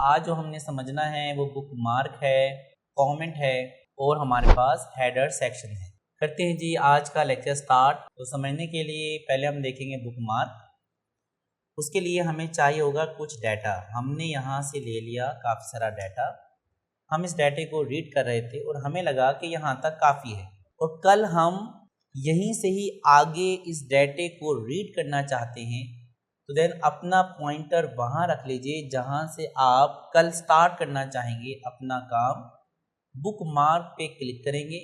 आज जो हमने समझना है वो बुक मार्क है, कमेंट है और हमारे पास हेडर सेक्शन है। करते हैं जी आज का लेक्चर स्टार्ट। तो समझने के लिए पहले हम देखेंगे बुक मार्क। उसके लिए हमें चाहिए होगा कुछ डाटा। हमने यहाँ से ले लिया काफ़ी सारा डाटा। हम इस डाटे को रीड कर रहे थे और हमें लगा कि यहाँ तक काफ़ी है, और कल हम यहीं से ही आगे इस डाटे को रीड करना चाहते हैं। तो देन अपना पॉइंटर वहाँ रख लीजिए जहाँ से आप कल स्टार्ट करना चाहेंगे अपना काम। बुक मार्क पे क्लिक करेंगे।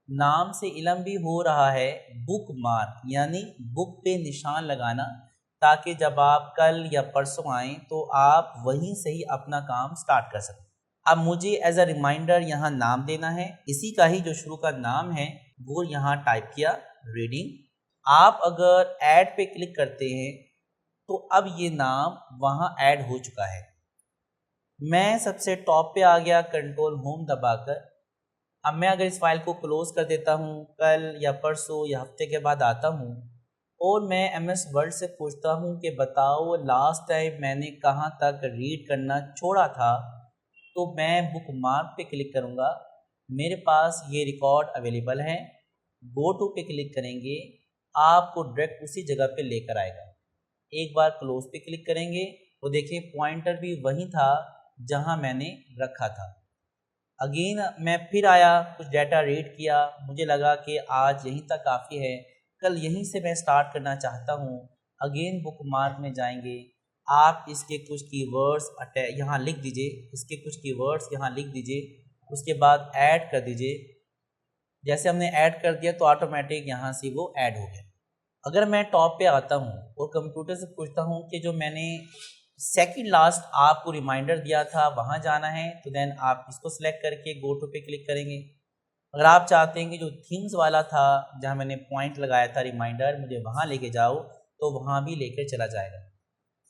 नाम से इलम भी हो रहा है बुक मार्क, यानी बुक पे निशान लगाना, ताकि जब आप कल या परसों आएँ तो आप वहीं से ही अपना काम स्टार्ट कर सकें। अब मुझे एज अ रिमाइंडर यहाँ नाम देना है। इसी का ही जो शुरू का नाम है वो यहाँ टाइप किया, रीडिंग। आप अगर ऐड पे क्लिक करते हैं तो अब ये नाम वहाँ ऐड हो चुका है। मैं सबसे टॉप पे आ गया कंट्रोल होम दबाकर। अब मैं अगर इस फाइल को क्लोज कर देता हूँ, कल या परसों या हफ्ते के बाद आता हूँ और मैं MS वर्ड से पूछता हूँ कि बताओ लास्ट टाइम मैंने कहाँ तक रीड करना छोड़ा था, तो मैं बुक मार्क पे क्लिक करूँगा। मेरे पास ये रिकॉर्ड अवेलेबल है। गो टू पे क्लिक करेंगे, आपको डायरेक्ट उसी जगह पे लेकर आएगा। एक बार क्लोज पे क्लिक करेंगे तो देखिए पॉइंटर भी वही था जहां मैंने रखा था। अगेन मैं फिर आया, कुछ डाटा रीड किया, मुझे लगा कि आज यहीं तक काफ़ी है, कल यहीं से मैं स्टार्ट करना चाहता हूँ। अगेन बुक मार्क में जाएंगे, आप इसके कुछ कीवर्ड्स यहाँ लिख दीजिए, इसके कुछ कीवर्ड्स यहाँ लिख दीजिए, उसके बाद ऐड कर दीजिए। जैसे हमने ऐड कर दिया तो ऑटोमेटिक यहाँ से वो ऐड हो गया। अगर मैं टॉप पे आता हूँ और कंप्यूटर से पूछता हूँ कि जो मैंने सेकंड लास्ट आपको रिमाइंडर दिया था वहाँ जाना है, तो देन आप इसको सिलेक्ट करके गो टू पे क्लिक करेंगे। अगर आप चाहते हैं कि जो थिंग्स वाला था जहाँ मैंने पॉइंट लगाया था रिमाइंडर, मुझे वहाँ लेके जाओ, तो वहाँ भी लेकर चला जाएगा।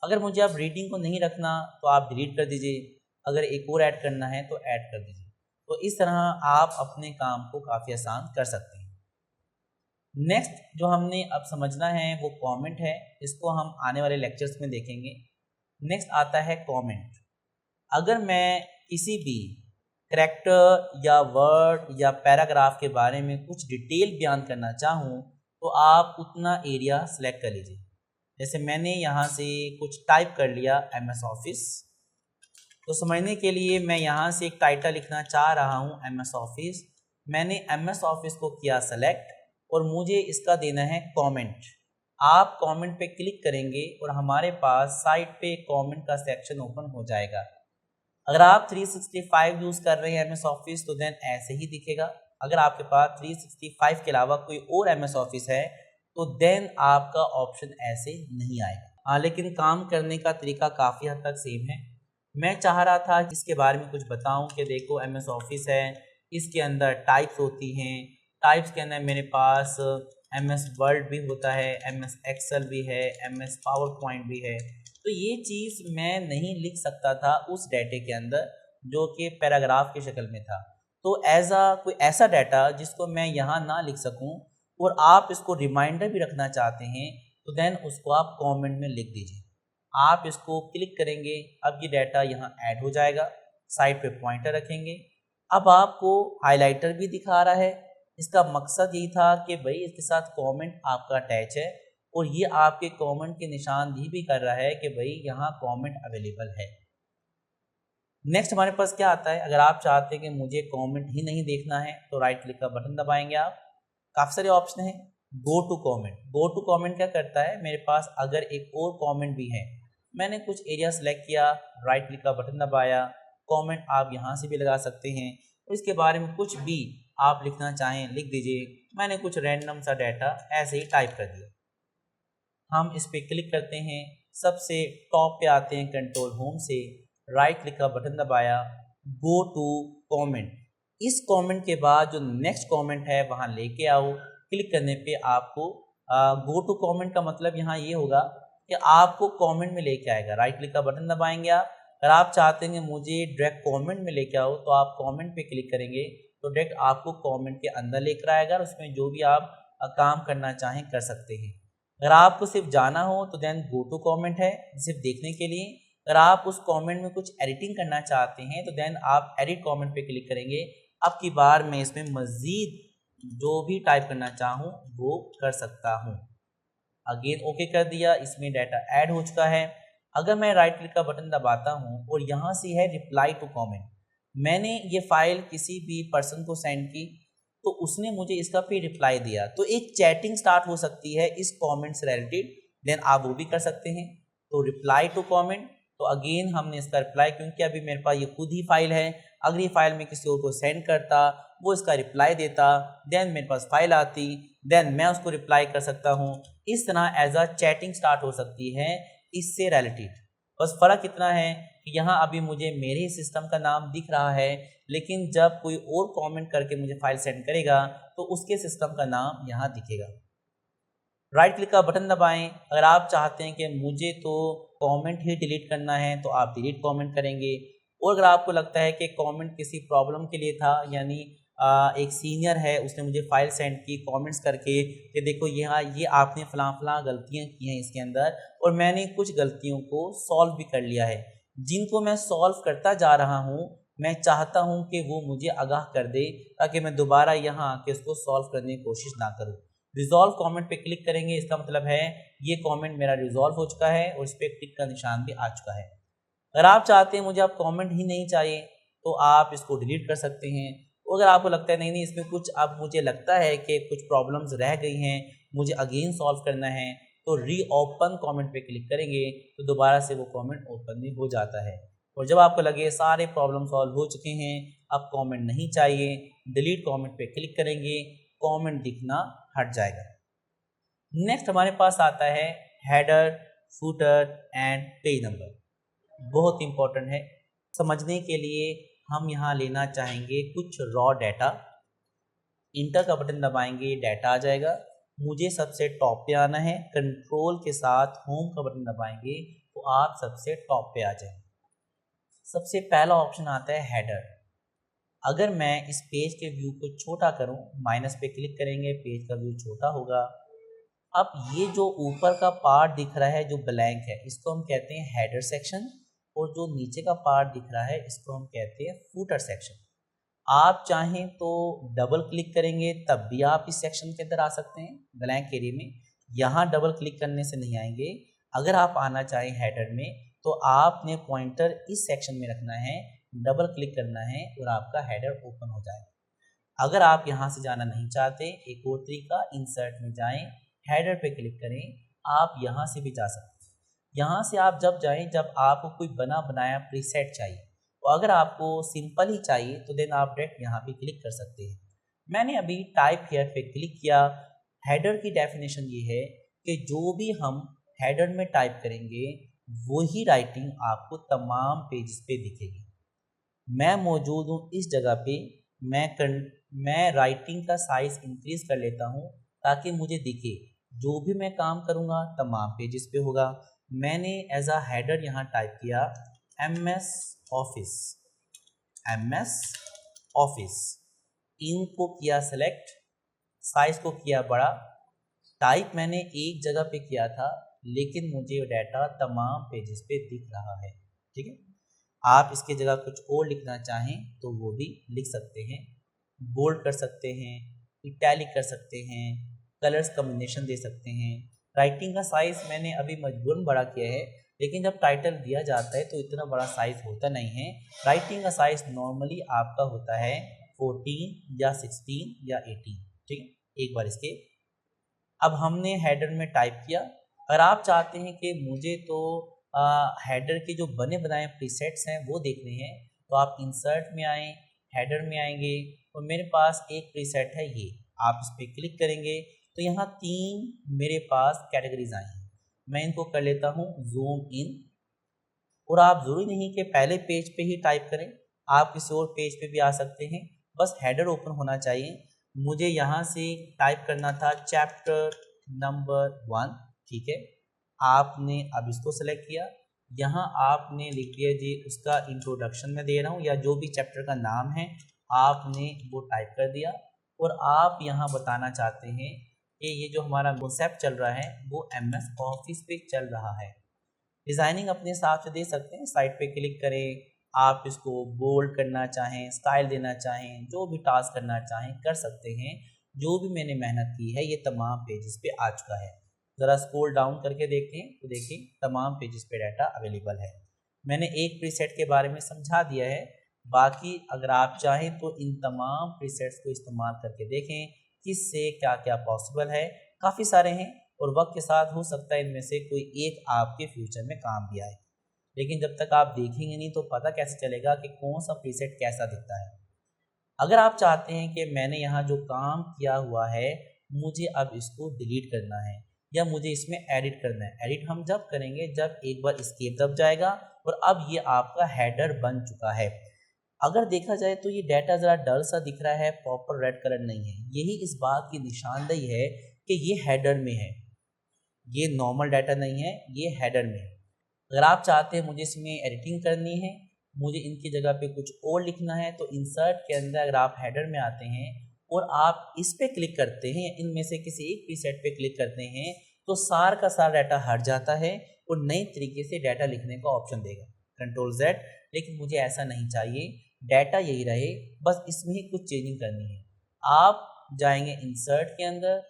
अगर मुझे आप रीडिंग को नहीं रखना तो आप डिलीट कर दीजिए, अगर एक और ऐड करना है तो ऐड कर दीजिए। तो इस तरह आप अपने काम को काफ़ी आसान कर सकते हैं। नेक्स्ट जो हमने अब समझना है वो कमेंट है। इसको हम आने वाले लेक्चर्स में देखेंगे। नेक्स्ट आता है कमेंट। अगर मैं किसी भी करैक्टर या वर्ड या पैराग्राफ के बारे में कुछ डिटेल बयान करना चाहूँ तो आप उतना एरिया सेलेक्ट कर लीजिए। जैसे मैंने यहाँ से कुछ टाइप कर लिया MS ऑफिस, तो समझने के लिए मैं यहाँ से एक टाइटल लिखना चाह रहा हूँ MS ऑफिस। मैंने MS ऑफिस को किया सेलेक्ट और मुझे इसका देना है कमेंट। आप कमेंट पे क्लिक करेंगे और हमारे पास साइड पे कमेंट का सेक्शन ओपन हो जाएगा। अगर आप 365 यूज़ कर रहे हैं MS ऑफिस तो देन ऐसे ही दिखेगा। अगर आपके पास 365 के अलावा कोई और MS ऑफिस है तो देन आपका ऑप्शन ऐसे नहीं आएगा। हाँ, लेकिन काम करने का तरीका काफ़ी हद तक सेम है। मैं चाह रहा था कि इसके बारे में कुछ बताऊं कि देखो MS ऑफिस है, इसके अंदर टाइप्स होती हैं। टाइप्स के अंदर मेरे पास MS वर्ड भी होता है, MS एक्सेल भी है, MS पावर पॉइंट भी है। तो ये चीज़ मैं नहीं लिख सकता था उस डाटे के अंदर जो कि पैराग्राफ की शक्ल में था। तो कोई ऐसा डाटा जिसको मैं यहाँ ना लिख सकूँ और आप इसको रिमाइंडर भी रखना चाहते हैं तो देन उसको आप कमेंट में लिख दीजिए। आप इसको क्लिक करेंगे, अब ये डाटा यहाँ ऐड हो जाएगा। साइड पे पॉइंटर रखेंगे। अब आपको हाइलाइटर भी दिखा रहा है। इसका मकसद यही था कि भाई इसके साथ कमेंट आपका अटैच है और ये आपके कमेंट की निशानदेही भी कर रहा है कि भाई यहाँ कमेंट अवेलेबल है। नेक्स्ट हमारे पास क्या आता है, अगर आप चाहते हैं कि मुझे कमेंट ही नहीं देखना है तो राइट क्लिक का बटन दबाएंगे आप। काफ़ी सारे ऑप्शन हैं। Go to comment. Go to comment क्या करता है, मेरे पास अगर एक और कमेंट भी है, मैंने कुछ एरिया सेलेक्ट किया, राइट क्लिक का बटन दबाया, कमेंट आप यहाँ से भी लगा सकते हैं और इसके बारे में कुछ भी आप लिखना चाहें लिख दीजिए। मैंने कुछ रैंडम सा डाटा ऐसे ही टाइप कर दिया। हम इस पर क्लिक करते हैं, सबसे टॉप पे आते हैं कंट्रोल होम से, राइट क्लिक का बटन दबाया, गो टू कमेंट। इस कमेंट के बाद जो नेक्स्ट कमेंट है वहाँ लेके आओ। क्लिक करने पे आपको गो टू कमेंट का मतलब यहाँ ये होगा कि आपको कमेंट में लेके आएगा। राइट क्लिक का बटन दबाएंगे आप। अगर आप चाहते हैं मुझे डायरेक्ट कमेंट में लेके आओ तो आप कमेंट पे क्लिक करेंगे तो डायरेक्ट आपको कमेंट के अंदर लेकर आएगा और उसमें जो भी आप काम करना चाहें कर सकते हैं। अगर आपको सिर्फ जाना हो तो देन गो टू कमेंट है सिर्फ देखने के लिए। अगर आप उस कमेंट में कुछ एडिटिंग करना चाहते हैं तो देन आप एडिट कमेंट पे क्लिक करेंगे। अब की बार मैं इसमें मज़ीद जो भी टाइप करना चाहूँ वो कर सकता हूँ। अगेन ओके कर दिया, इसमें डाटा ऐड हो चुका है। अगर मैं राइट क्लिक का बटन दबाता हूँ और यहाँ से है रिप्लाई टू कमेंट, मैंने ये फाइल किसी भी पर्सन को सेंड की तो उसने मुझे इसका फिर रिप्लाई दिया, तो एक चैटिंग स्टार्ट हो सकती है इस कमेंट से रिलेटेड। देन आप वो भी कर सकते हैं। तो रिप्लाई टू कमेंट, तो अगेन हमने इसका रिप्लाई, क्योंकि अभी मेरे पास ये खुद ही फाइल है, अगर ये फाइल मैं किसी और को सेंड करता वो इसका रिप्लाई देता, देन मेरे पास फाइल आती, देन मैं उसको रिप्लाई कर सकता हूँ। इस तरह एज अ चैटिंग स्टार्ट हो सकती है इससे रिलेटेड। बस फ़र्क इतना है कि यहाँ अभी मुझे मेरे सिस्टम का नाम दिख रहा है, लेकिन जब कोई और कमेंट करके मुझे फाइल सेंड करेगा तो उसके सिस्टम का नाम यहाँ दिखेगा। राइट क्लिक का बटन दबाएं। अगर आप चाहते हैं कि मुझे तो कमेंट ही डिलीट करना है तो आप डिलीट कमेंट करेंगे। और अगर आपको लगता है कि कमेंट किसी प्रॉब्लम के लिए था, यानी एक सीनियर है उसने मुझे फाइल सेंड की कमेंट्स करके कि देखो यहाँ ये आपने फ़लाँ गलतियाँ की हैं इसके अंदर, और मैंने कुछ गलतियों को सॉल्व भी कर लिया है, जिनको मैं सॉल्व करता जा रहा हूँ मैं चाहता हूँ कि वो मुझे आगाह कर दे ताकि मैं दोबारा यहाँ आके इसको सॉल्व करने की कोशिश ना करूँ। रिजॉल्व कमेंट पे क्लिक करेंगे, इसका मतलब है ये कमेंट मेरा रिजॉल्व हो चुका है और इस पर टिक का निशान भी आ चुका है। अगर आप चाहते हैं मुझे आप कमेंट ही नहीं चाहिए तो आप इसको डिलीट कर सकते हैं। अगर आपको लगता है नहीं इसमें कुछ, अब मुझे लगता है कि कुछ प्रॉब्लम्स रह गई हैं, मुझे अगेन सॉल्व करना है, तो रीओपन कमेंट पे क्लिक करेंगे तो दोबारा से वो कमेंट ओपन भी हो जाता है। और जब आपको लगे सारे प्रॉब्लम सॉल्व हो चुके हैं, अब कमेंट नहीं चाहिए, डिलीट कमेंट पे क्लिक करेंगे, कमेंट दिखना हट जाएगा। नेक्स्ट हमारे पास आता है header, footer and page number. बहुत इंपॉर्टेंट है, समझने के लिए हम यहाँ लेना चाहेंगे कुछ रॉ डाटा। इंटर का बटन दबाएंगे, डाटा आ जाएगा। मुझे सबसे टॉप पे आना है, कंट्रोल के साथ होम का बटन दबाएंगे तो आप सबसे टॉप पे आ जाएंगे। सबसे पहला ऑप्शन आता है हेडर। अगर मैं इस पेज के व्यू को छोटा करूं, माइनस पे क्लिक करेंगे, पेज का व्यू छोटा होगा। अब ये जो ऊपर का पार्ट दिख रहा है जो ब्लैंक है, इसको हम कहते हैं हेडर सेक्शन, और जो नीचे का पार्ट दिख रहा है इसको हम कहते हैं फूटर सेक्शन। आप चाहें तो डबल क्लिक करेंगे तब भी आप इस सेक्शन के अंदर आ सकते हैं ब्लैंक एरिया में। यहाँ डबल क्लिक करने से नहीं आएंगे। अगर आप आना चाहें हेडर में तो आपने पॉइंटर इस सेक्शन में रखना है, डबल क्लिक करना है और आपका हेडर ओपन हो जाएगा। अगर आप यहाँ से जाना नहीं चाहते, एक और तरीका, इंसर्ट में जाएं, हेडर पे क्लिक करें, आप यहाँ से भी जा सकते हैं। यहाँ से आप जब जाएं जब आपको कोई बना बनाया प्रीसेट चाहिए, तो अगर आपको सिंपल ही चाहिए तो देन आप डायरेक्ट यहाँ पे क्लिक कर सकते हैं। मैंने अभी टाइप हियर पे क्लिक किया। हेडर की डेफिनेशन ये है कि जो भी हम हेडर में टाइप करेंगे वही राइटिंग आपको तमाम पेजेस पे दिखेगी। मैं मौजूद हूँ इस जगह पे, मैं राइटिंग का साइज इंक्रीज कर लेता हूँ ताकि मुझे दिखे जो भी मैं काम करूँगा तमाम पेजेस पे होगा। मैंने एज अ हेडर यहाँ टाइप किया MS ऑफिस, इन को किया सेलेक्ट, साइज को किया बड़ा, टाइप मैंने एक जगह पे किया था लेकिन मुझे डाटा तमाम पेजेस पे दिख रहा है। ठीक है, आप इसकी जगह कुछ और लिखना चाहें तो वो भी लिख सकते हैं, बोल्ड कर सकते हैं, इटैलिक कर सकते हैं, कलर्स कम्बिनेशन दे सकते हैं। राइटिंग का साइज़ मैंने अभी मजबूरन बड़ा किया है, लेकिन जब टाइटल दिया जाता है तो इतना बड़ा साइज़ होता नहीं है। राइटिंग का साइज़ नॉर्मली आपका होता है 14 या 16 या 18। ठीक है, एक बार इसके, अब हमने हेडर में टाइप किया। अगर आप चाहते हैं कि मुझे तो हेडर के जो बने बनाए प्रीसेट्स हैं वो देखने हैं तो आप इंसर्ट में आएँ, हेडर में आएंगे और मेरे पास एक प्रीसेट है ये, आप इस पर क्लिक करेंगे तो यहाँ 3 मेरे पास कैटेगरीज आई हैं। मैं इनको कर लेता हूँ जूम इन, और आप ज़रूरी नहीं कि पहले पेज पे ही टाइप करें, आप किसी और पेज पे भी आ सकते हैं, बस हेडर ओपन होना चाहिए। मुझे यहाँ से टाइप करना था चैप्टर नंबर 1। ठीक है, आपने अब इसको सेलेक्ट किया, यहाँ आपने लिख दिया जी उसका इंट्रोडक्शन में दे रहा हूँ या जो भी चैप्टर का नाम है आपने वो टाइप कर दिया, और आप यहाँ बताना चाहते हैं कि ये जो हमारा कॉन्सेप्ट चल रहा है वो MS ऑफिस पे चल रहा है। डिज़ाइनिंग अपने हिसाब से दे सकते हैं, साइड पे क्लिक करें, आप इसको बोल्ड करना चाहें, स्टाइल देना चाहें, जो भी टास्क करना चाहें कर सकते हैं। जो भी मैंने मेहनत की है ये तमाम पेजेस पे आ चुका है। ज़रा स्क्रॉल डाउन करके देखें तो देखिए तमाम पेजेस पे डाटा अवेलेबल है। मैंने एक प्रीसेट के बारे में समझा दिया है, बाकी अगर आप चाहें तो इन तमाम प्रीसेट्स को इस्तेमाल करके देखें किससे क्या क्या पॉसिबल है। काफ़ी सारे हैं और वक्त के साथ हो सकता है इनमें से कोई एक आपके फ्यूचर में काम भी आए, लेकिन जब तक आप देखेंगे नहीं तो पता कैसे चलेगा कि कौन सा प्रीसेट कैसा दिखता है। अगर आप चाहते हैं कि मैंने यहाँ जो काम किया हुआ है मुझे अब इसको डिलीट करना है या मुझे इसमें एडिट करना है, एडिट हम जब करेंगे जब एक बार एस्केप दब जाएगा और अब ये आपका हेडर बन चुका है। अगर देखा जाए तो ये डाटा ज़रा डल सा दिख रहा है, प्रॉपर रेड कलर नहीं है। यही इस बात की निशानदेही है कि ये हेडर में है, ये नॉर्मल डाटा नहीं है, ये हेडर में है। अगर आप चाहते हैं मुझे इसमें एडिटिंग करनी है, मुझे इनकी जगह पे कुछ और लिखना है, तो इंसर्ट के अंदर अगर आप हेडर में आते हैं और आप इस पे क्लिक करते हैं, इनमें से किसी एक प्रीसेट पे क्लिक करते हैं तो सार का सारा डाटा हट जाता है और नई तरीके से डाटा लिखने का ऑप्शन देगा Ctrl+Z। लेकिन मुझे ऐसा नहीं चाहिए, डाटा यही रहे, बस इसमें ही कुछ चेंजिंग करनी है। आप जाएंगे इंसर्ट के अंदर,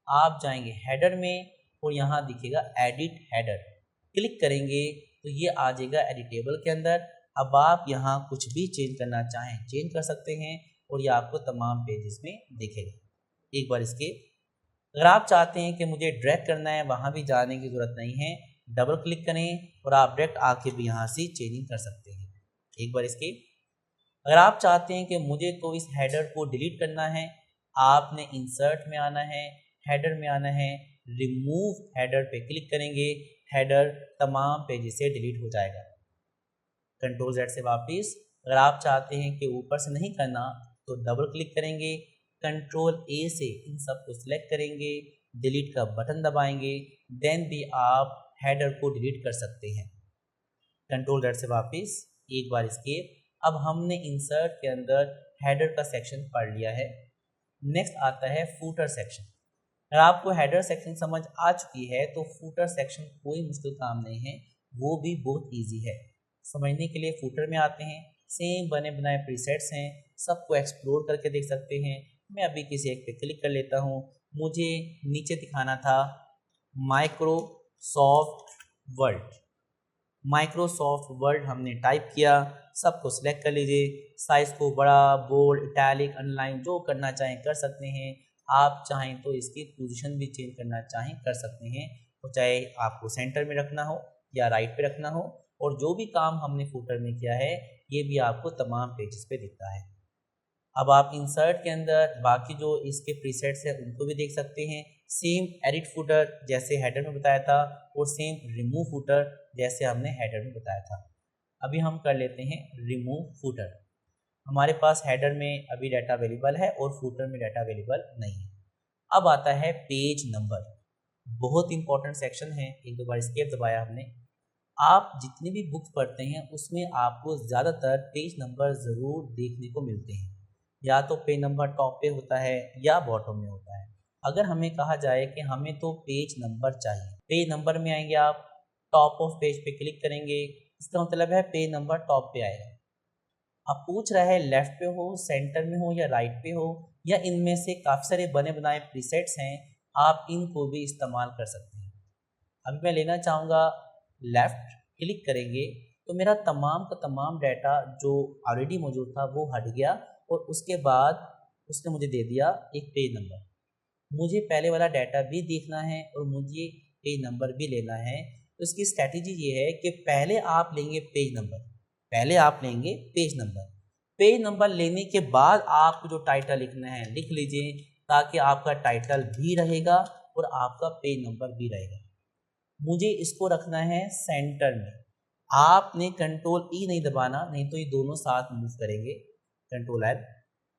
आप जाएंगे हेडर में और यहाँ दिखेगा एडिट हेडर, क्लिक करेंगे तो ये आ जाएगा एडिटेबल के अंदर। अब आप यहाँ कुछ भी चेंज करना चाहें चेंज कर सकते हैं और ये आपको तमाम पेजेस में दिखेगा। एक बार इसके अगर आप चाहते हैं कि मुझे ड्रैग करना है वहाँ भी जाने की ज़रूरत नहीं है, डबल क्लिक करें और आप डायरेक्ट आके भी यहाँ से चेंजिंग कर सकते हैं। एक बार इसके अगर आप चाहते हैं कि मुझे तो इस हेडर को डिलीट करना है, आपने इंसर्ट में आना है, हेडर में आना है, रिमूव हेडर पे क्लिक करेंगे, हेडर तमाम पेजेस से डिलीट हो जाएगा। Ctrl+Z से वापस अगर आप चाहते हैं कि ऊपर से नहीं करना तो डबल क्लिक करेंगे, Ctrl+A से इन सब को सिलेक्ट करेंगे, डिलीट का बटन दबाएंगे, देन भी आप हेडर को डिलीट कर सकते हैं। Ctrl+Z से वापस एक बार एस्केप। अब हमने इंसर्ट के अंदर हेडर का सेक्शन पढ़ लिया है। नेक्स्ट आता है फूटर सेक्शन। अगर आपको हेडर सेक्शन समझ आ चुकी है तो फूटर सेक्शन कोई मुश्किल काम नहीं है, वो भी बहुत इजी है समझने के लिए। फूटर में आते हैं, सेम बने बनाए प्रीसेट्स हैं, सबको एक्सप्लोर करके देख सकते हैं। मैं अभी किसी एक पे क्लिक कर लेता हूँ, मुझे नीचे दिखाना था माइक्रोसॉफ्ट वर्ड। माइक्रोसॉफ्ट वर्ड हमने टाइप किया, सबको सिलेक्ट कर लीजिए, साइज़ को बड़ा, बोल्ड, इटैलिक, अंडरलाइन जो करना चाहें कर सकते हैं। आप चाहें तो इसकी पोजीशन भी चेंज करना चाहें कर सकते हैं, तो चाहे आपको सेंटर में रखना हो या राइट पे रखना हो। और जो भी काम हमने फुटर में किया है ये भी आपको तमाम पेजेस पे दिखता है। अब आप इंसर्ट के अंदर बाकी जो इसके प्रीसेट्स हैं उनको भी देख सकते हैं। सेम एडिट फुटर जैसे हेडर में बताया था और सेम रिमूव फुटर जैसे हमने हेडर में बताया था। अभी हम कर लेते हैं रिमूव फुटर। हमारे पास हेडर में अभी डाटा अवेलेबल है और फुटर में डाटा अवेलेबल नहीं है। अब आता है पेज नंबर, बहुत इंपॉर्टेंट सेक्शन है। एक दो बार एस्केप दबाया हमने। आप जितनी भी बुक्स पढ़ते हैं उसमें आपको ज़्यादातर पेज नंबर ज़रूर देखने को मिलते हैं, या तो पेज नंबर टॉप पे होता है या बॉटम में होता है। अगर हमें कहा जाए कि हमें तो पेज नंबर चाहिए, पेज नंबर में आएंगे आप, टॉप ऑफ पेज पे क्लिक करेंगे, इसका मतलब है पेज नंबर टॉप पे आएगा। अब पूछ रहा है लेफ्ट पे हो, सेंटर में हो या राइट पे हो, या इनमें से काफ़ी सारे बने बनाए प्रीसेट्स हैं, आप इनको भी इस्तेमाल कर सकते हैं। अभी मैं लेना चाहूँगा लेफ़्ट, क्लिक करेंगे तो मेरा तमाम का तमाम डाटा जो ऑलरेडी मौजूद था वो हट गया और उसके बाद उसने मुझे दे दिया एक पेज नंबर। मुझे पहले वाला डाटा भी देखना है और मुझे पेज नंबर भी लेना है। तो इसकी स्ट्रैटेजी ये है कि पहले आप लेंगे पेज नंबर, पहले आप लेंगे पेज नंबर। पेज नंबर लेने के बाद आपको जो टाइटल लिखना है लिख लीजिए, ताकि आपका टाइटल भी रहेगा और आपका पेज नंबर भी रहेगा। मुझे इसको रखना है सेंटर में। आपने Ctrl+E नहीं दबाना, नहीं तो ये दोनों साथ मूव करेंगे। Ctrl+L।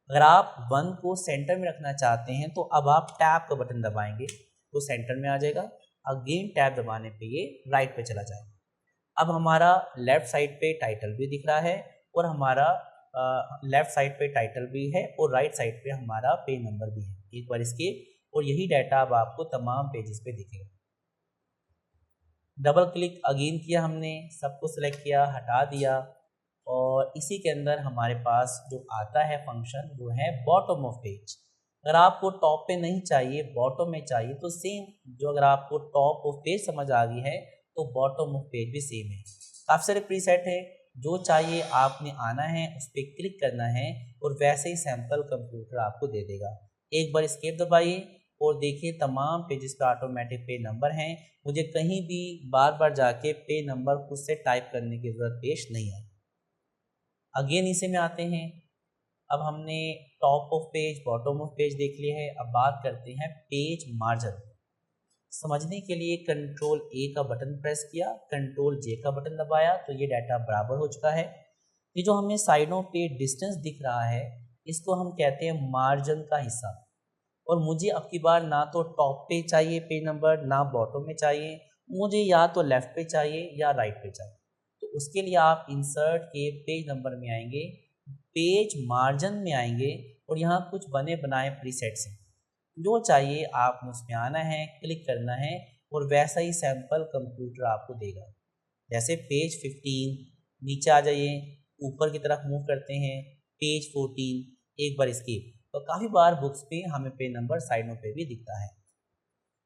अगर आप 1 को सेंटर में रखना चाहते हैं तो अब आप टैब का बटन दबाएंगे तो सेंटर में आ जाएगा। अगेन टैब दबाने पे ये राइट पे चला जाएगा। अब हमारा लेफ्ट साइड पे टाइटल भी दिख रहा है और हमारा लेफ्ट साइड पे टाइटल भी है और राइट साइड पे हमारा पेज नंबर भी है। एक बार इसके और यही डाटा अब आपको तमाम पेजेस पे दिखेगा। डबल क्लिक अगेन किया हमने, सबको सिलेक्ट किया, हटा दिया और इसी के अंदर हमारे पास जो आता है फंक्शन वो है बॉटम ऑफ पेज। अगर आपको टॉप पे नहीं चाहिए, बॉटम में चाहिए तो सेम, जो अगर आपको टॉप ऑफ पेज समझ आ गई है तो बॉटम ऑफ पेज भी सेम है। काफ़ी सारे प्रीसेट है, जो चाहिए आपने आना है, उस पर क्लिक करना है और वैसे ही सैंपल कंप्यूटर आपको दे देगा। एक बार एस्केप दबाइए और देखिए तमाम पेजेस पे ऑटोमेटिक पे नंबर हैं। मुझे कहीं भी बार बार जाके पे नंबर खुद से टाइप करने की ज़रूरत पेश नहीं है। अगेन इसे में आते हैं। अब हमने top of page, bottom of page देख लिया है। अब बात करते हैं पेज मार्जिन। समझने के लिए कंट्रोल ए का बटन प्रेस किया, कंट्रोल जे का बटन दबाया तो ये डाटा बराबर हो चुका है। ये जो हमें साइडों पे डिस्टेंस दिख रहा है इसको हम कहते हैं मार्जिन का हिस्सा। और मुझे अब की बार ना तो टॉप पे चाहिए पेज नंबर, ना बॉटम में चाहिए, मुझे या तो लेफ़्ट पे चाहिए या राइट पे चाहिए। तो उसके लिए आप इंसर्ट के पेज नंबर में आएंगे, पेज मार्जिन में आएंगे और यहाँ कुछ बने बनाए प्रीसेट्स हैं, जो चाहिए आपने उसमें आना है, क्लिक करना है और वैसा ही सैंपल कंप्यूटर आपको देगा। जैसे पेज 15, नीचे आ जाइए, ऊपर की तरफ मूव करते हैं, पेज 14, एक बार एस्केप। तो काफ़ी बार बुक्स पे हमें पेज नंबर साइडों पे भी दिखता है।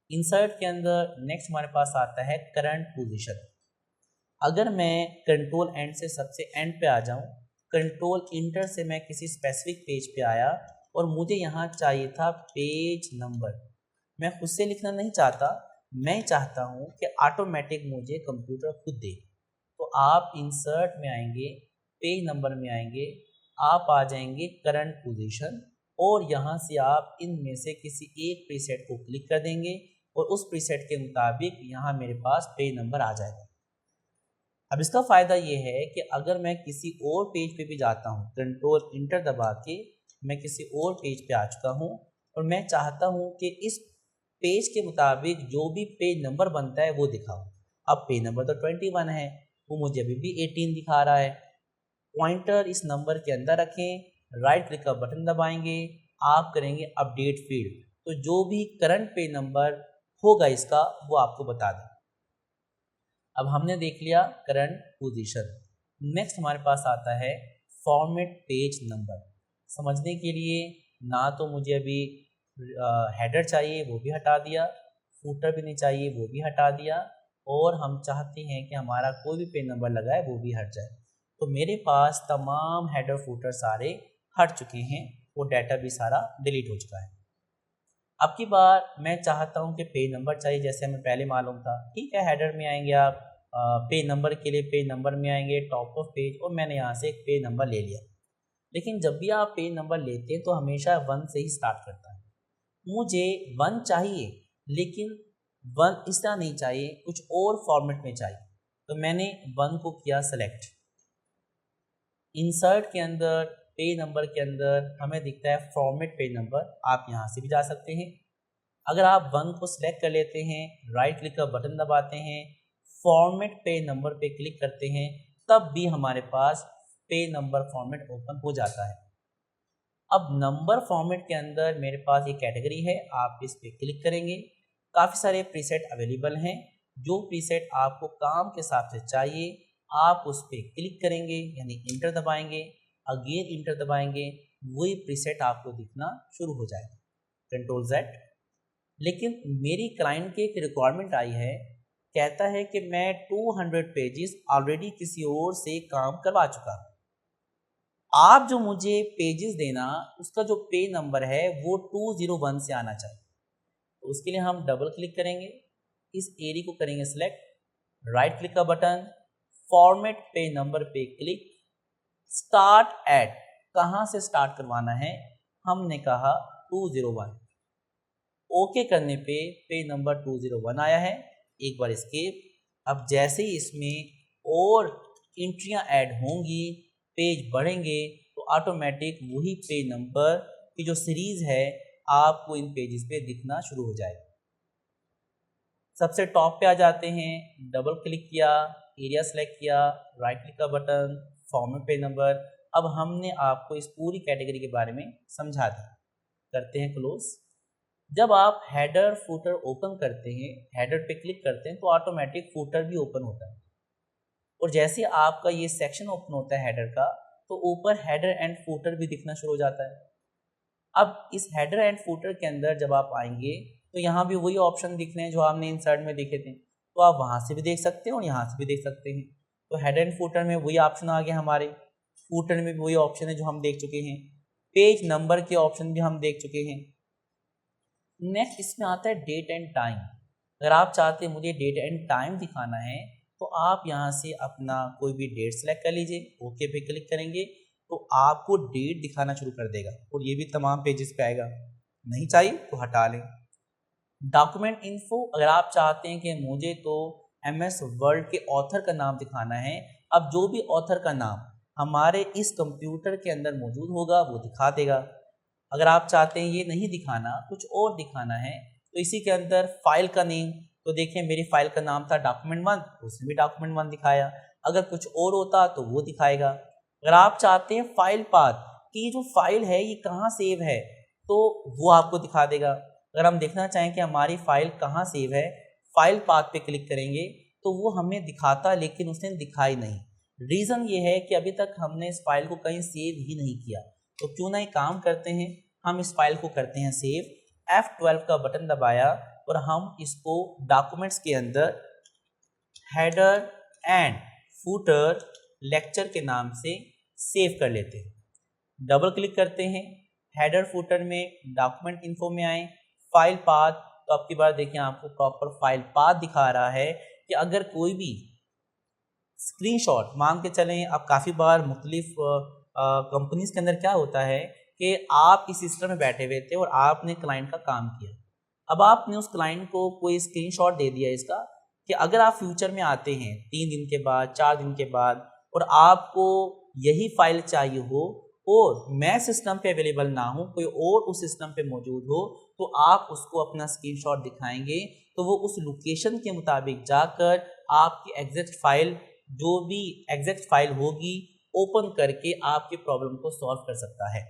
इंसर्ट के अंदर नेक्स्ट हमारे पास आता है करंट पोजीशन। अगर मैं कंट्रोल एंड से सबसे एंड पे आ जाऊं, कंट्रोल इंटर से मैं किसी स्पेसिफिक पेज पे आया और मुझे यहाँ चाहिए था पेज नंबर। मैं खुद से लिखना नहीं चाहता, मैं चाहता हूँ कि ऑटोमेटिक मुझे कंप्यूटर खुद दे। तो आप इंसर्ट में आएंगे, पेज नंबर में आएंगे, आप आ जाएंगे करंट पोजीशन और यहाँ से आप इनमें से किसी एक प्रीसेट को क्लिक कर देंगे और उस प्रीसेट के मुताबिक यहाँ मेरे पास पेज नंबर आ जाएगा। अब इसका फ़ायदा ये है कि अगर मैं किसी और पेज पे भी जाता हूँ, कंट्रोल इंटर दबा के मैं किसी और पेज पे आ चुका हूँ और मैं चाहता हूँ कि इस पेज के मुताबिक जो भी पेज नंबर बनता है वो दिखाओ। अब पेज नंबर तो 21 है, वो मुझे अभी भी 18 दिखा रहा है। पॉइंटर इस नंबर के अंदर रखें, राइट क्लिक का बटन दबाएंगे, आप करेंगे अपडेट फील्ड, तो जो भी करंट पेज नंबर होगा इसका वो आपको बता दें। अब हमने देख लिया करंट पोजीशन। नेक्स्ट हमारे पास आता है फॉर्मेट पेज नंबर। समझने के लिए ना तो मुझे अभी हेडर चाहिए, वो भी हटा दिया, फूटर भी नहीं चाहिए, वो भी हटा दिया, और हम चाहते हैं कि हमारा कोई भी पेज नंबर लगा है वो भी हट जाए। तो मेरे पास तमाम हेडर फूटर सारे हट चुके हैं और डाटा भी सारा डिलीट हो चुका है। अब की बार मैं चाहता हूं कि पेज नंबर चाहिए, जैसे हमें पहले मालूम था। ठीक है, हेडर में आएंगे आप, पेज नंबर के लिए पेज नंबर में आएंगे, टॉप ऑफ पेज, और मैंने यहाँ से एक पेज नंबर ले लिया। लेकिन जब भी आप पेज नंबर लेते हैं तो हमेशा 1 से ही स्टार्ट करता है। मुझे 1 चाहिए, लेकिन 1 इस तरह नहीं चाहिए, कुछ और फॉर्मेट में चाहिए। तो मैंने 1 को किया सेलेक्ट। इंसर्ट के अंदर पेज नंबर के अंदर हमें दिखता है फॉर्मेट पेज नंबर, आप यहाँ से भी जा सकते हैं। अगर आप 1 को सिलेक्ट कर लेते हैं, राइट क्लिक का बटन दबाते हैं, फॉर्मेट पेज नंबर पे क्लिक करते हैं, तब भी हमारे पास पेज नंबर फॉर्मेट ओपन हो जाता है। अब नंबर फॉर्मेट के अंदर मेरे पास ये कैटेगरी है, आप इस पर क्लिक करेंगे। काफ़ी सारे प्रीसेट अवेलेबल हैं, जो प्रीसेट आपको काम के हिसाब से चाहिए आप उस पर क्लिक करेंगे, यानी इंटर दबाएंगे, अगेन इंटर दबाएंगे, वही प्रीसेट आपको दिखना शुरू हो जाएगा, कंट्रोल Z। लेकिन मेरी क्लाइंट की एक रिक्वायरमेंट आई है, कहता है कि मैं 200 पेजेस ऑलरेडी किसी और से काम करवा चुका। आप जो मुझे पेजेस देना, उसका जो पेज नंबर है वो 201 से आना चाहिए। तो उसके लिए हम डबल क्लिक करेंगे, इस एरिया को करेंगे सिलेक्ट, राइट क्लिक का बटन, फॉर्मेट पेज नंबर पे क्लिक, स्टार्ट एट, कहाँ से स्टार्ट करवाना है, हमने कहा 201। ओके करने पे पेज नंबर 201 आया है। एक बार एस्केप। अब जैसे ही इसमें और एंट्रियां ऐड होंगी, पेज बढ़ेंगे, तो ऑटोमेटिक वही पेज नंबर की जो सीरीज़ है आपको इन पेजेस पे दिखना शुरू हो जाएगा। सबसे टॉप पे आ जाते हैं, डबल क्लिक किया, एरिया सेलेक्ट किया, राइट क्लिक का बटन, फॉर्मेट पेज नंबर। अब हमने आपको इस पूरी कैटेगरी के बारे में समझा दिया। करते हैं क्लोज। जब आप हेडर फूटर ओपन करते हैं, हेडर पे क्लिक करते हैं तो ऑटोमेटिक फूटर भी ओपन होता है। और जैसे आपका ये सेक्शन ओपन होता है हेडर का, तो ऊपर हेडर एंड फूटर भी दिखना शुरू हो जाता है। अब इस हेडर एंड फूटर के अंदर जब आप आएंगे तो यहाँ भी वही ऑप्शन दिख रहे हैं जो आपने इंसर्ट में देखे थे, तो आप वहाँ से भी देख सकते हैं और यहाँ से भी देख सकते हैं। तो हेडर एंड फूटर में वही ऑप्शन आ गया हमारे, फूटर में भी वही ऑप्शन है जो हम देख चुके हैं, पेज नंबर के ऑप्शन भी हम देख चुके हैं। नेक्स्ट इसमें आता है डेट एंड टाइम। अगर आप चाहते हैं मुझे डेट एंड टाइम दिखाना है तो आप यहाँ से अपना कोई भी डेट सेलेक्ट कर लीजिए, ओके पे क्लिक करेंगे तो आपको डेट दिखाना शुरू कर देगा और ये भी तमाम पेजेस पे आएगा। नहीं चाहिए तो हटा लें। डॉक्यूमेंट इन्फो, अगर आप चाहते हैं कि मुझे तो MS वर्ड के ऑथर का नाम दिखाना है, अब जो भी ऑथर का नाम हमारे इस कंप्यूटर के अंदर मौजूद होगा वो दिखा देगा। अगर आप चाहते हैं ये नहीं दिखाना, कुछ और दिखाना है, तो इसी के अंदर फाइल का नेम, तो देखिए मेरी फाइल का नाम था document1, तो उसने भी document1 दिखाया। अगर कुछ और होता तो वो दिखाएगा। अगर आप चाहते हैं फाइल पाथ कि ये जो फाइल है ये कहाँ सेव है, तो वो आपको दिखा देगा। अगर हम देखना चाहें कि हमारी फाइल कहाँ सेव है, फाइल पाथ पे क्लिक करेंगे तो वो हमें दिखाता, लेकिन उसने दिखाई नहीं। रीज़न ये है कि अभी तक हमने इस फाइल को कहीं सेव ही नहीं किया। तो क्यों ना एक काम करते हैं, हम इस फाइल को करते हैं सेव। F12 का बटन दबाया और हम इसको डॉक्यूमेंट्स के अंदर हेडर एंड फूटर लेक्चर के नाम से सेव कर लेते हैं। डबल क्लिक करते हैं, हेडर फूटर में डॉक्यूमेंट इन्फो में आए, फाइल पाथ, तो आपकी बार देखिए आपको प्रॉपर फाइल पाथ दिखा रहा है कि अगर कोई भी स्क्रीनशॉट मान के चलें, अब काफ़ी बार मुख्तलिफ कंपनीज के अंदर क्या होता है कि आप इस सिस्टम में बैठे हुए थे और आपने क्लाइंट का काम किया। अब आपने उस क्लाइंट को कोई स्क्रीनशॉट दे दिया इसका कि अगर आप फ्यूचर में आते हैं 3 दिन के बाद, 4 दिन के बाद, और आपको यही फाइल चाहिए हो और मैं सिस्टम पे अवेलेबल ना हूँ, कोई और उस सिस्टम पे मौजूद हो, तो आप उसको अपना स्क्रीनशॉट दिखाएंगे तो वो उस लोकेशन के मुताबिक जाकर आपकी एग्जैक्ट फाइल, जो भी एग्जैक्ट फाइल होगी, ओपन करके आपकी प्रॉब्लम को सॉल्व कर सकता है।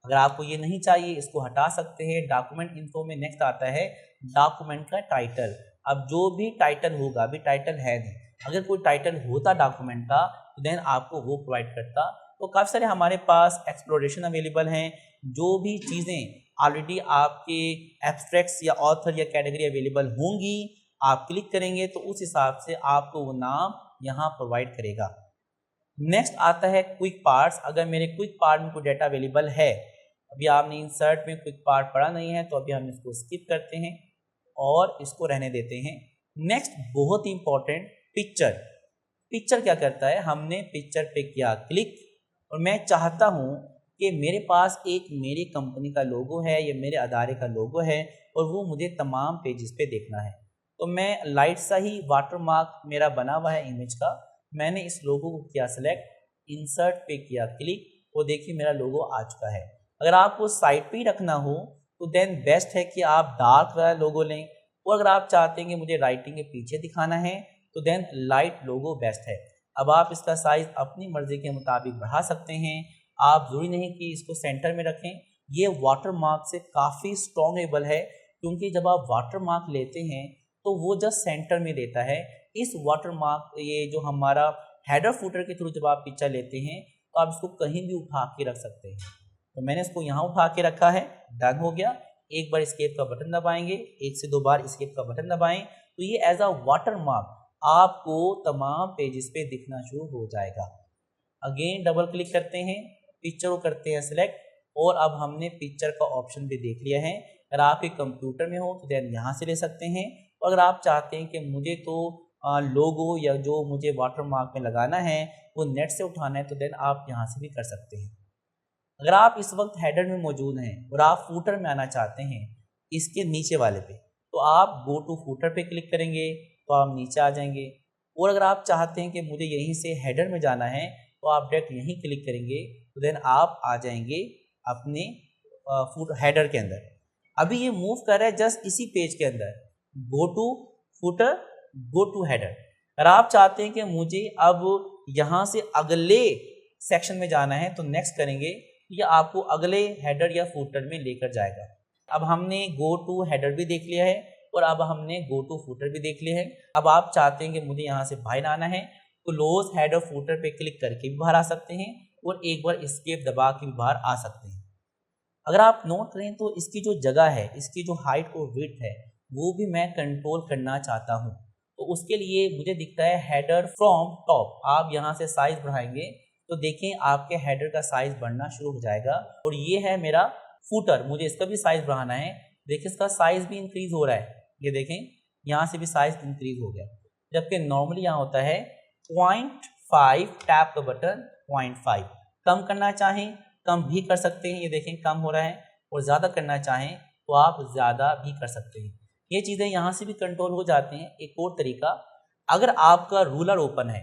अगर आपको ये नहीं चाहिए, इसको हटा सकते हैं। डॉक्यूमेंट इन्फो में नेक्स्ट आता है डॉक्यूमेंट का टाइटल। अब जो भी टाइटल होगा, अभी टाइटल है नहीं, अगर कोई टाइटल होता डॉक्यूमेंट का तो देन आपको वो प्रोवाइड करता। तो काफ़ी सारे हमारे पास एक्सप्लोरेशन अवेलेबल हैं, जो भी चीज़ें ऑलरेडी आपके एब्स्ट्रैक्ट्स या ऑथर या कैटेगरी अवेलेबल होंगी, आप क्लिक करेंगे तो उस हिसाब से आपको वो नाम यहाँ प्रोवाइड करेगा। नेक्स्ट आता है क्विक पार्ट्स। अगर मेरे क्विक पार्ट में कोई डाटा अवेलेबल है, अभी आपने इंसर्ट में क्विक पार्ट पढ़ा नहीं है, तो अभी हम इसको स्किप करते हैं और इसको रहने देते हैं। नेक्स्ट बहुत ही इंपॉर्टेंट, पिक्चर। पिक्चर क्या करता है, हमने पिक्चर पे किया क्लिक और मैं चाहता हूँ कि मेरे पास एक मेरी कंपनी का लोगो है या मेरे अदारे का लोगो है और वो मुझे तमाम पेजेस पे देखना है। तो मैं लाइट सा ही वाटरमार्क मेरा बना हुआ है इमेज का, मैंने इस लोगो को किया सिलेक्ट, इंसर्ट पे किया क्लिक, वो देखिए मेरा लोगो आ चुका है। अगर आपको साइड पे ही रखना हो तो देन बेस्ट है कि आप डार्क वाला लोगो लें, और अगर आप चाहते हैं कि मुझे राइटिंग के पीछे दिखाना है तो देन लाइट लोगो बेस्ट है। अब आप इसका साइज अपनी मर्जी के मुताबिक बढ़ा सकते हैं, आप जरूरी नहीं कि इसको सेंटर में रखें। ये वाटरमार्क से काफ़ी स्ट्रॉन्गेबल है, क्योंकि जब आप वाटरमार्क लेते हैं तो वो जस्ट सेंटर में देता है। इस वाटरमार्क, ये जो हमारा हेडर फुटर के थ्रू जब आप पिक्चर लेते हैं तो आप इसको कहीं भी उठा के रख सकते हैं। तो मैंने इसको यहाँ उठा के रखा है, डन हो गया। एक बार एस्केप का बटन दबाएंगे, 1 से 2 बार एस्केप का बटन दबाएं तो ये एज अ वाटरमार्क आपको तमाम पेजेस पे दिखना शुरू हो जाएगा। अगेन डबल क्लिक करते हैं, पिक्चर को करते हैं सिलेक्ट, और अब हमने पिक्चर का ऑप्शन भी देख लिया है। अगर आपके कंप्यूटर में हो तो देन यहाँ से ले सकते हैं, और अगर आप चाहते हैं कि मुझे तो लोगो या जो मुझे वाटरमार्क में लगाना है वो नेट से उठाना है, तो देन आप यहाँ से भी कर सकते हैं। अगर आप इस वक्त हेडर में मौजूद हैं और आप फूटर में आना चाहते हैं इसके नीचे वाले पे, तो आप गो टू फूटर पे क्लिक करेंगे तो आप नीचे आ जाएंगे। और अगर आप चाहते हैं कि मुझे यहीं से हेडर में जाना है तो आप डायरेक्ट यहीं क्लिक करेंगे तो देन आप आ जाएंगे अपने हेडर के अंदर। अभी ये मूव कर रहा है जस्ट इसी पेज के अंदर, go to footer, go to header. अगर आप चाहते हैं कि मुझे अब यहाँ से अगले सेक्शन में जाना है तो नेक्स्ट करेंगे, ये आपको अगले हेडर या फूटर में लेकर जाएगा। अब हमने गो टू हेडर भी देख लिया है और अब हमने गो टू फूटर भी देख लिया है। अब आप चाहते हैं कि मुझे यहाँ से बाहर आना है तो क्लोज हेडर फूटर पे क्लिक करके भी बाहर आ सकते हैं और एक बार एस्केप दबा के भी बाहर आ सकते हैं। अगर आप नोट करें तो इसकी जो जगह है, इसकी जो हाइट और विड्थ है, वो भी मैं कंट्रोल करना चाहता हूँ। तो उसके लिए मुझे दिखता है हेडर फ्रॉम टॉप। आप यहाँ से साइज बढ़ाएंगे तो देखें आपके हेडर का साइज बढ़ना शुरू हो जाएगा। और ये है मेरा फूटर, मुझे इसका भी साइज बढ़ाना है। देखिए इसका साइज भी इंक्रीज हो रहा है, ये देखें यहाँ से भी साइज इंक्रीज हो गया। जबकि नॉर्मली यहाँ होता है 0.5, टैप द बटन 0.5। कम करना चाहें कम भी कर सकते हैं, ये देखें कम हो रहा है। और ज़्यादा करना चाहें तो आप ज़्यादा भी कर सकते हैं। ये चीज़ें यहाँ से भी कंट्रोल हो जाती हैं। एक और तरीका, अगर आपका रूलर ओपन है,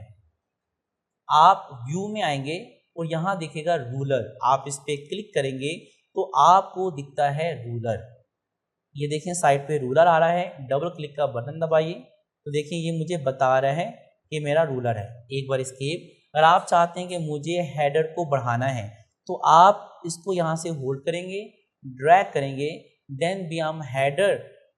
आप व्यू में आएंगे और यहाँ दिखेगा रूलर, आप इस पर क्लिक करेंगे तो आपको दिखता है रूलर। ये देखें साइड पे रूलर आ रहा है, डबल क्लिक का बटन दबाइए तो देखिए ये मुझे बता रहा है कि मेरा रूलर है। एक बार एस्केप। अगर आप चाहते हैं कि मुझे हेडर को बढ़ाना है तो आप इसको यहाँ से होल्ड करेंगे, ड्रैग करेंगे, देन भी हम हेडर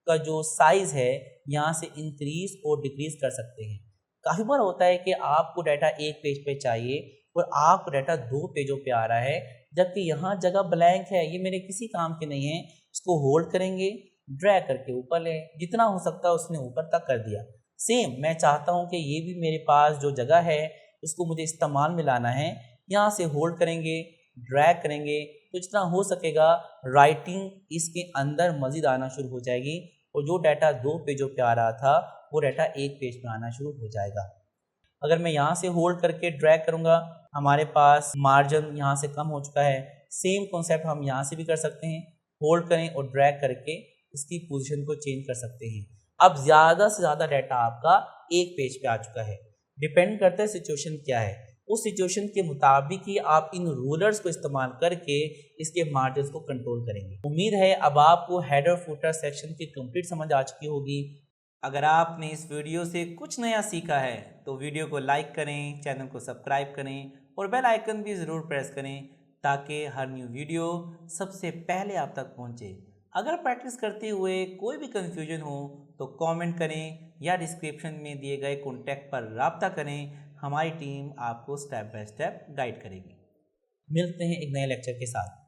का जो साइज है यहाँ से इंक्रीज और डिक्रीज कर सकते हैं। काफ़ी बार होता है कि आपको डाटा एक पेज पे चाहिए और आपको डाटा 2 पेजों पे आ रहा है, जबकि यहाँ जगह ब्लैंक है, ये मेरे किसी काम के नहीं है। इसको होल्ड करेंगे, ड्रैग करके ऊपर ले, जितना हो सकता है उसने ऊपर तक कर दिया। सेम मैं चाहता हूँ कि ये भी मेरे पास जो जगह है उसको मुझे इस्तेमाल में लाना है। यहाँ से होल्ड करेंगे, ड्रैग करेंगे तो जितना हो सकेगा राइटिंग इसके अंदर मज़ीद आना शुरू हो जाएगी और जो डाटा 2 पेजों पे आ रहा था वो डाटा 1 पेज पे आना शुरू हो जाएगा। अगर मैं यहाँ से होल्ड करके ड्रैग करूँगा, हमारे पास मार्जिन यहाँ से कम हो चुका है। सेम कॉन्सेप्ट हम यहाँ से भी कर सकते हैं, होल्ड करें और ड्रैग करके इसकी पोजीशन को चेंज कर सकते हैं। अब ज़्यादा से ज़्यादा डाटा आपका एक पेज पे आ चुका है। डिपेंड करता है सिचुएशन क्या है, उस सिचुएशन के मुताबिक ही आप इन रूलर्स को इस्तेमाल करके इसके मार्जिन को कंट्रोल करेंगे। उम्मीद है अब आपको हेडर फुटर सेक्शन की कंप्लीट समझ आ चुकी होगी। अगर आपने इस वीडियो से कुछ नया सीखा है तो वीडियो को लाइक करें, चैनल को सब्सक्राइब करें और बेल आइकन भी ज़रूर प्रेस करें ताकि हर न्यू वीडियो सबसे पहले आप तक पहुंचे। अगर प्रैक्टिस करते हुए कोई भी कन्फ्यूजन हो तो कमेंट करें या डिस्क्रिप्शन में दिए गए कॉन्टैक्ट पर राब्ता करें। हमारी टीम आपको स्टेप बाय स्टेप गाइड करेगी। मिलते हैं एक नए लेक्चर के साथ।